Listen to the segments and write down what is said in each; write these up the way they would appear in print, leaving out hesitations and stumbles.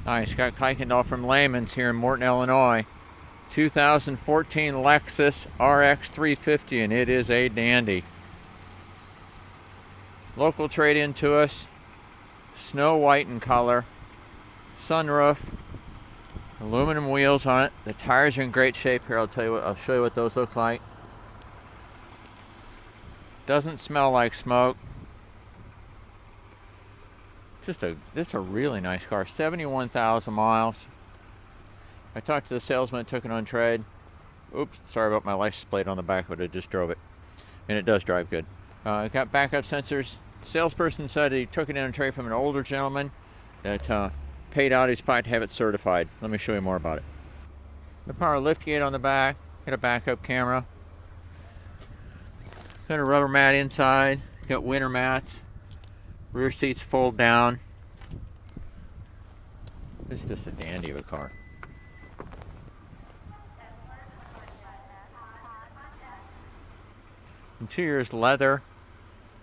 Hi, Scott Kuykendall from Lehman's here in Morton, Illinois. 2014 Lexus RX 350, and it is a dandy. Local trade-in to us. Snow white in color. Sunroof. Aluminum wheels on it. The tires are in great shape. Here, I'll show you what those look like. Doesn't smell like smoke. This is a really nice car. 71,000 miles. I talked to the salesman that took it on trade. Oops, sorry about my license plate on the back, but I just drove it. And it does drive good. It got backup sensors. The salesperson said he took it in on trade from an older gentleman that paid out his spot to have it certified. Let me show you more about it. The power lift gate on the back. Got a backup camera. Got a rubber mat inside. Got winter mats. Rear seats fold down. It's just a dandy of a car. Interior's leather.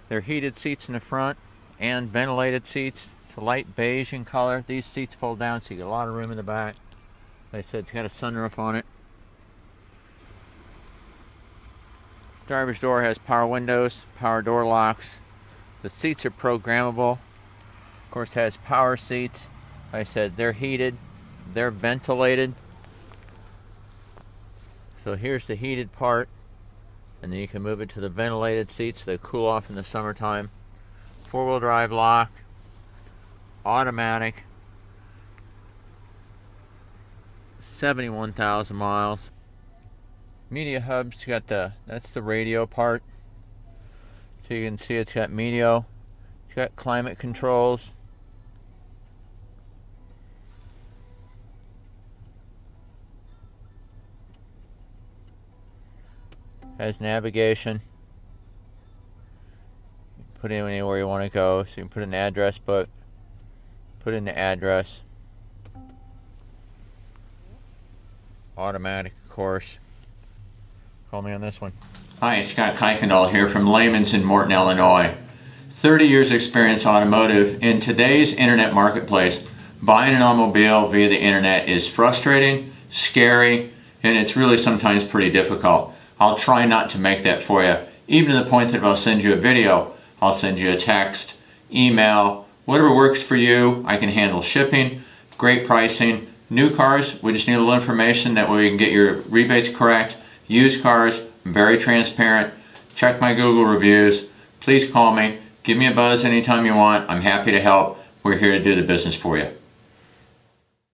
They're heated seats in the front and ventilated seats. It's a light beige in color. These seats fold down so you get a lot of room in the back. Like I said, it's got a sunroof on it. Driver's door has power windows, power door locks. The seats are programmable. Of course, it has power seats. Like I said, they're heated, they're ventilated. So here's the heated part, and then you can move it to the ventilated seats. They cool off in the summertime. Four-wheel drive lock, automatic, 71,000 miles. Media hubs, that's the radio part. So you can see it's got media, it's got climate controls. Has navigation. Put in anywhere you want to go. So you can put in the address book. Put in the address. Automatic, of course. Call me on this one. Hi, Scott Kuykendall here from Lehman's in Morton, Illinois. 30 years experience automotive. In today's internet marketplace, buying an automobile via the internet is frustrating, scary, and it's really sometimes pretty difficult. I'll try not to make that for you, even to the point that if I'll send you a video, I'll send you a text, email, whatever works for you. I can handle shipping, great pricing. New cars, we just need a little information that way we can get your rebates correct. Used cars, I'm very transparent. Check my Google reviews. Please call me. Give me a buzz anytime you want. I'm happy to help. We're here to do the business for you.